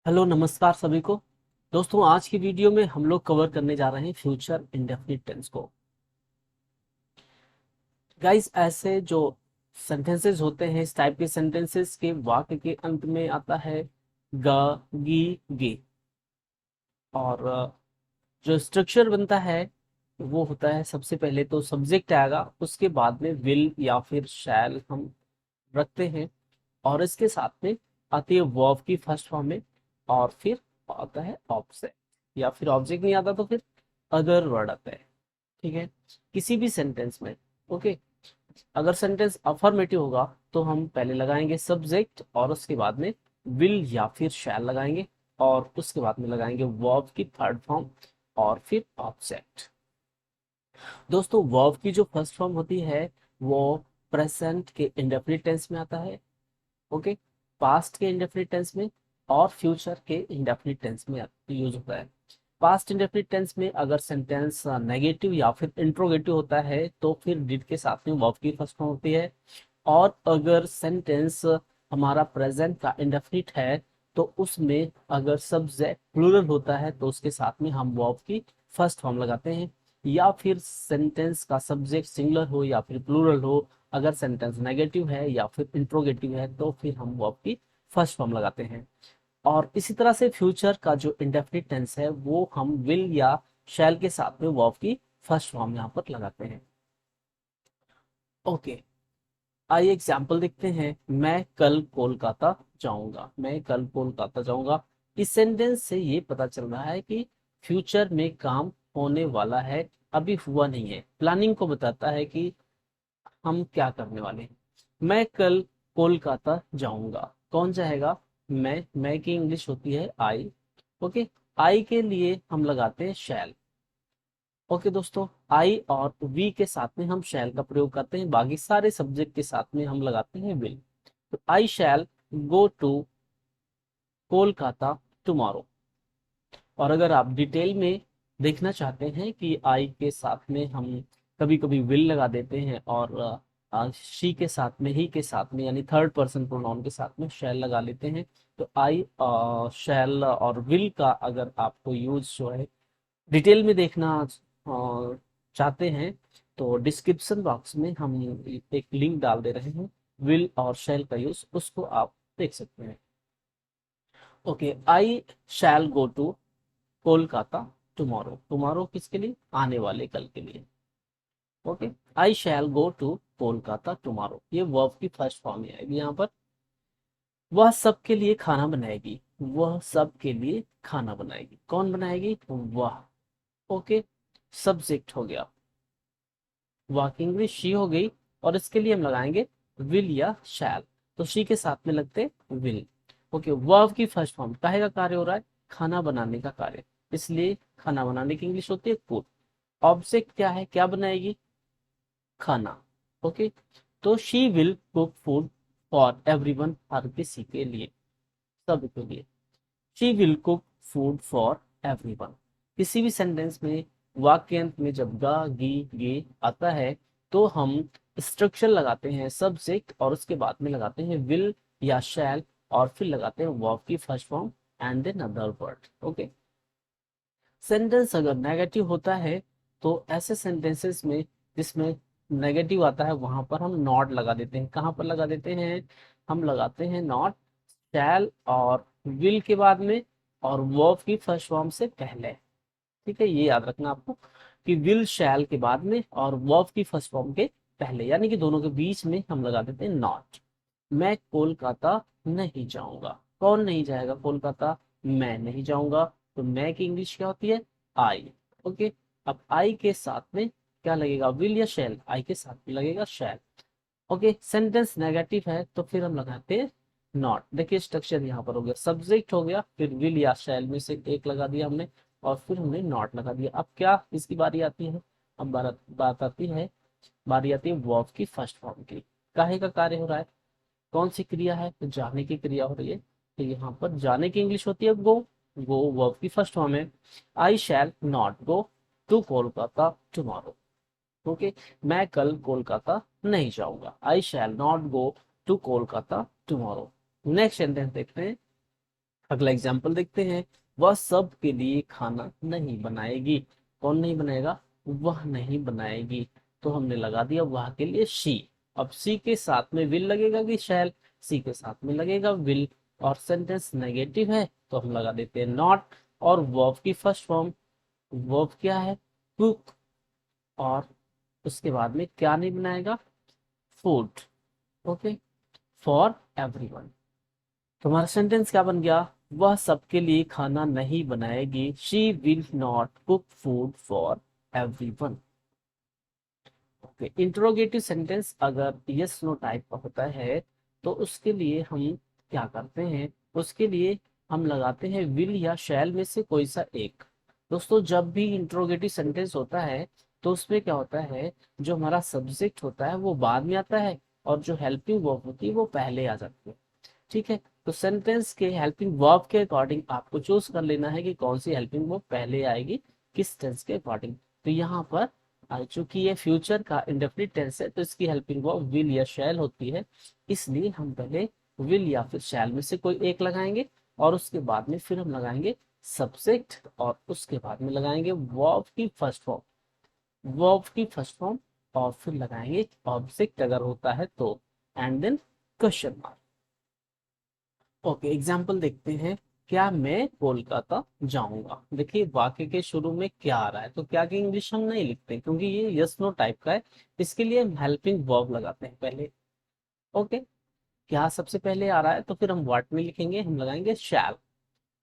Hello नमस्कार सभी को। दोस्तों आज की वीडियो में हम लोग कवर करने जा रहे हैं फ्यूचर इंडेफिनिट टेंस को। गाइस ऐसे जो सेंटेंसेस होते हैं, इस टाइप के सेंटेंसेस के वाक्य के अंत में आता है ग, गी, गे। और जो स्ट्रक्चर बनता है वो होता है, सबसे पहले तो सब्जेक्ट आएगा, उसके बाद में विल या फिर शैल हम रखते हैं, और इसके साथ में आती है वर्ब की फर्स्ट फॉर्म में, और फिर आता है ऑब्जेक्ट, या फिर ऑब्जेक्ट नहीं आता तो फिर अदर वर्ड आता है। ठीक है, किसी भी सेंटेंस में। ओके, अगर सेंटेंस अफर्मेटिव होगा तो हम पहले लगाएंगे सब्जेक्ट, और उसके बाद में विल या फिर शैल लगाएंगे, और उसके बाद में लगाएंगे वर्ब की थर्ड फॉर्म, और फिर ऑब्जेक्ट। दोस्तों वर्ब की जो फर्स्ट फॉर्म होती है वो प्रेजेंट के इंडेफिनिट टेंस में आता है। ओके, पास्ट के इंडेफिनिट टेंस में और फ्यूचर के इंडेफिनिट टेंस में यूज होता है। पास्ट इंडेफिनिट टेंस में अगर सेंटेंस नेगेटिव या फिर इंट्रोगेटिव होता है तो फिर डिड के साथ में वर्ब की फर्स्ट फॉर्म होती है। और अगर सेंटेंस हमारा प्रेजेंट का इंडेफिनिट है तो उसमें अगर सब्जेक्ट प्लूरल होता है तो उसके साथ में हम वर्ब की फर्स्ट फॉर्म लगाते हैं। या फिर सेंटेंस का सब्जेक्ट सिंगुलर हो या फिर प्लूरल हो, अगर सेंटेंस नेगेटिव है या फिर इंट्रोगेटिव है तो फिर हम वर्ब की फर्स्ट फॉर्म लगाते हैं। और इसी तरह से फ्यूचर का जो इंडेफिनिट टेंस है वो हम विल या शैल के साथ में वर्ब की फर्स्ट फॉर्म यहाँ पर लगाते हैं। ओके, आइए एग्जाम्पल देखते हैं। मैं कल कोलकाता जाऊंगा। मैं कल कोलकाता जाऊंगा। इस सेंटेंस से ये पता चल रहा है कि फ्यूचर में काम होने वाला है, अभी हुआ नहीं है। प्लानिंग को बताता है कि हम क्या करने वाले हैं। मैं कल कोलकाता जाऊंगा। कौन जाएगा? मैं की इंग्लिश होती है आई। ओके, आई के लिए हम लगाते हैं शैल। ओके दोस्तों, आई और वी के साथ में हम शैल का प्रयोग करते हैं, बाकी सारे सब्जेक्ट के साथ में हम लगाते हैं विल। तो आई shall go to Kolkata tomorrow. और अगर आप डिटेल में देखना चाहते हैं कि आई के साथ में हम कभी कभी विल लगा देते हैं, और शी के साथ में, ही के साथ में, यानी थर्ड पर्सन प्रोनाउन के साथ में शैल लगा लेते हैं। तो आई शैल और विल का अगर आपको यूज जो है डिटेल में देखना चाहते हैं तो डिस्क्रिप्शन बॉक्स में हम एक लिंक डाल दे रहे हैं, विल और शैल का यूज, उसको आप देख सकते हैं। Okay, I shall go to Kolkata tomorrow. Tomorrow किसके लिए? आने वाले कल के लिए। Okay, I shall go to Kolkata tomorrow, ये वर्ब की फर्स्ट फॉर्म में आएगी यहाँ पर। वह सबके लिए खाना बनाएगी। वह सबके लिए खाना बनाएगी। कौन बनाएगी? वह। ओके, सब्जेक्ट हो गया, वह की इंग्लिश शी हो गई, और इसके लिए हम लगाएंगे विल या शैल। तो शी के साथ में लगते विल। ओके, वर्ब की फर्स्ट फॉर्म काहे का कार्य हो रहा है? खाना बनाने का कार्य, इसलिए खाना बनाने की इंग्लिश होती है कुक। ऑब्जेक्ट क्या है? क्या बनाएगी? खाना। ओके, तो she will cook food for everyone, हर किसी के लिए, सब के लिए। She will cook food for everyone. किसी भी सेंटेंस में वाक्य अंत में जब गा, गी, गे आता है तो हम स्ट्रक्चर लगाते हैं सब्जेक्ट, और उसके बाद में लगाते हैं विल या शैल, और फिर लगाते हैं वर्ब की first form and then other word. Okay, sentence अगर नेगेटिव होता है तो ऐसे सेंटेंसेस में जिसमें नेगेटिव आता है वहां पर हम नॉट लगा देते हैं। कहाँ पर लगा देते हैं? हम लगाते हैं नॉट शैल और विल के बाद में, और वर्ब की फर्स्ट फॉर्म से पहले। ठीक है, ये याद रखना आपको कि विल शैल के बाद में और वर्ब की फर्स्ट फॉर्म के पहले, यानी कि दोनों के बीच में हम लगा देते हैं नॉट। मैं कोलकाता नहीं जाऊंगा। कौन नहीं जाएगा कोलकाता? मैं नहीं जाऊंगा। तो मैं की इंग्लिश क्या होती है? आई। ओके, अब आई के साथ में क्या लगेगा? विल या शैल? आई के साथ में लगेगा शैल। ओके, सेंटेंस नेगेटिव है तो फिर हम लगाते हैं नॉट। देखिए स्ट्रक्चर यहाँ पर हो गया, सब्जेक्ट हो गया, फिर विल या शैल में से एक लगा दिया हमने, और फिर हमने नॉट लगा दिया। अब क्या इसकी बारी आती है? अब बात आती है, बारी आती है वर्ब की फर्स्ट फॉर्म की। काहे का कार्य हो रहा है? कौन सी क्रिया है? तो जाने की क्रिया हो रही है। तो यहाँ पर जाने की इंग्लिश होती है गो। गो वर्ब की फर्स्ट फॉर्म है। I shall not go to Kolkata tomorrow. Okay, मैं कल कोलकाता नहीं जाऊंगा। I shall not go to Kolkata tomorrow. Next sentence देखते हैं। अगला एग्जाम्पल देखते हैं, वह सब के लिए खाना नहीं बनाएगी। कौन नहीं बनाएगा? वह नहीं बनाएगी। तो हमने लगा दिया वह के लिए शी। अब सी के साथ में विल लगेगा कि शैल? सी के साथ में लगेगा विल। और सेंटेंस नेगेटिव है तो हम लगा देते हैं नॉट। और वर्ब की फर्स्ट फॉर्म, वर्ब क्या है? कुक। और उसके बाद में क्या नहीं बनाएगा? फूड। Okay, for everyone. तुम्हारा सेंटेंस क्या बन गया? वह सबके लिए खाना नहीं बनाएगी। She will not cook food for everyone. Okay, interrogative sentence अगर यस नो टाइप का होता है तो उसके लिए हम क्या करते हैं? उसके लिए हम लगाते हैं विल या शैल में से कोई सा एक। दोस्तों, जब भी इंट्रोगेटिव सेंटेंस होता है तो उसमें क्या होता है, जो हमारा सब्जेक्ट होता है वो बाद में आता है और जो हेल्पिंग वर्ब होती है वो पहले आ जाती है। ठीक है, तो सेंटेंस के हेल्पिंग वर्ब के अकॉर्डिंग आपको चूज कर लेना है कि कौन सी हेल्पिंग वर्ब पहले आएगी, किस टेंस के अकॉर्डिंग। तो यहाँ पर चूंकि ये फ्यूचर का इंडेफिनिट टेंस है तो इसकी हेल्पिंग वर्ब विल या शैल होती है, इसलिए हम पहले विल या फिर शैल में से कोई एक लगाएंगे और उसके बाद में फिर हम लगाएंगे सब्जेक्ट और उसके बाद में लगाएंगे वर्ब की फर्स्ट फॉर्म, वर्ब की फर्स्ट फॉर्म और फिर लगाएंगे ऑब्जेक्ट अगर होता है तो, and then question mark. Okay, example देखते हैं। क्या मैं कोलकाता जाऊंगा? देखिए वाक्य के शुरू में क्या आ रहा है, तो क्या की इंग्लिश हम नहीं लिखते क्योंकि ये यस नो टाइप का है। इसके लिए हम हेल्पिंग वर्ब लगाते हैं पहले। ओके, क्या सबसे पहले आ रहा है तो फिर हम व्हाट में लिखेंगे, हम लगाएंगे शैल।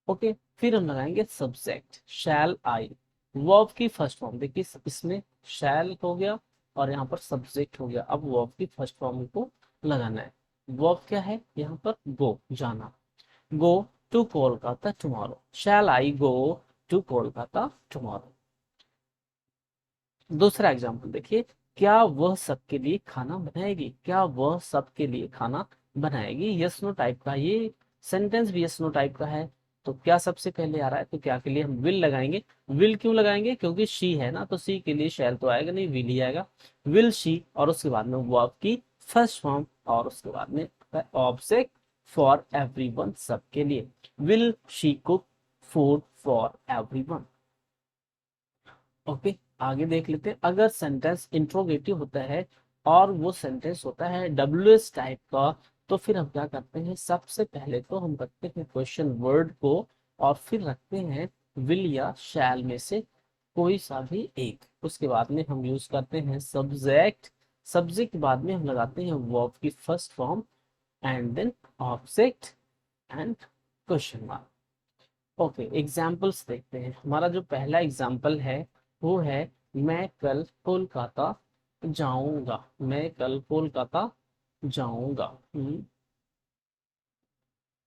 ओके, फिर हम लगाएंगे सब्जेक्ट शैल आई। वर्ब की फर्स्ट फॉर्म देखिए, इसमें शैल हो गया और यहाँ पर सब्जेक्ट हो गया। अब वर्ब की फर्स्ट फॉर्म को लगाना है। वर्ब क्या है यहाँ पर? गो, जाना। Go to Kolkata tomorrow. Shall I go to Kolkata tomorrow? दूसरा एग्जाम्पल देखिए, क्या वह सबके लिए खाना बनाएगी? क्या वह सबके लिए खाना बनाएगी? यस नो टाइप का, ये सेंटेंस भी यस नो टाइप का है। तो क्या सबसे पहले आ रहा है, तो क्या के लिए हम विल लगाएंगे। विल क्यों लगाएंगे? क्योंकि शी है ना, तो सी के लिए शैल तो आएगा नहीं, विल ही आएगा। विल शी और उसके बाद में वर्ब की फर्स्ट फॉर्म और उसके बाद में ऑब्जेक्ट फॉर एवरीवन, सबके लिए। Will she cook food for everyone? Okay, आगे देख लेते हैं। अगर सेंटेंस इंट्रोगेटिव होता है और वो सेंटेंस होता है डब्ल्यूएस टाइप का, तो फिर हम क्या करते हैं, सबसे पहले तो हम रखते हैं क्वेश्चन वर्ड को और फिर रखते हैं विल या शैल में से कोई सा भी एक। उसके बाद में हम यूज करते हैं सब्जेक्ट। सब्जेक्ट के बाद में हम लगाते हैं वर्ब की first form and then object and question mark. Okay, examples देखते हैं। हमारा जो पहला एग्जाम्पल है वो है, मैं कल कोलकाता जाऊंगा। मैं कल कोलकाता जाऊंगा।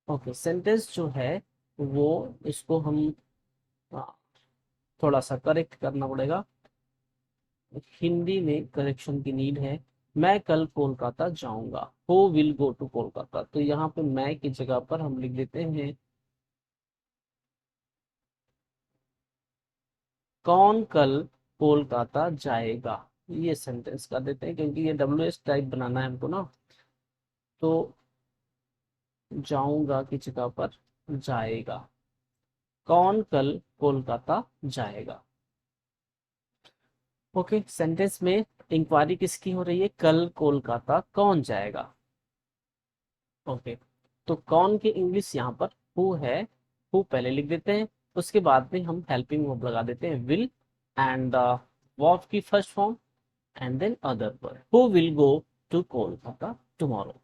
ओके, सेंटेंस जो है वो, इसको हम आ, थोड़ा सा करेक्ट करना पड़ेगा, हिंदी में करेक्शन की नीड है। मैं कल कोलकाता जाऊंगा। Who will go to Kolkata? तो यहाँ पे मैं की जगह पर हम लिख देते हैं कौन कल कोलकाता जाएगा। ये सेंटेंस कर देते हैं क्योंकि ये डब्ल्यू एस टाइप बनाना है हमको ना, तो जाऊंगा की जगह पर जाएगा। कौन कल कोलकाता जाएगा? ओके, सेंटेंस में इंक्वायरी किसकी हो रही है? कल कोलकाता कौन जाएगा? ओके, तो कौन की इंग्लिश यहाँ पर हु है। हु पहले लिख देते हैं, उसके बाद में हम हेल्पिंग वर्ब लगा देते हैं विल एंड वर्ब की first form and then other word. Who will go to Kolkata tomorrow?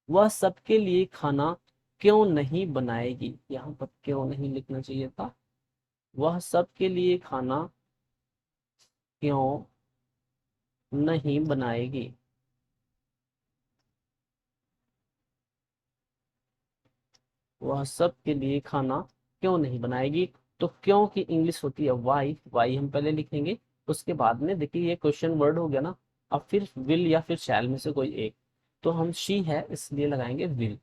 वह सबके लिए खाना क्यों नहीं बनाएगी? यहाँ पर क्यों नहीं लिखना चाहिए था। वह सबके लिए खाना क्यों नहीं बनाएगी? वह सबके लिए खाना क्यों नहीं बनाएगी? तो क्यों की इंग्लिश होती है वाई। वाई हम पहले लिखेंगे, उसके बाद में देखिए ये क्वेश्चन वर्ड हो गया ना, अब फिर विल या फिर शैल में से कोई एक। तो हम शी है इसलिए लगाएंगे विल।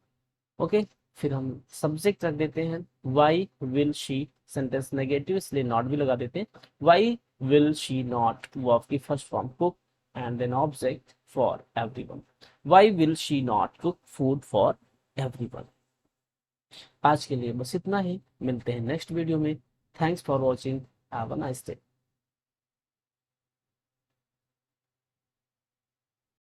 ओके, फिर हम सब्जेक्ट रख देते हैं why will she. Sentence negative इसलिए नॉट भी लगा देते हैं। Why will she not, verb की first form cook and then object for everyone. Why will she not cook food for everyone? आज के लिए बस इतना ही, मिलते हैं नेक्स्ट वीडियो में। Thanks for watching, have a nice day.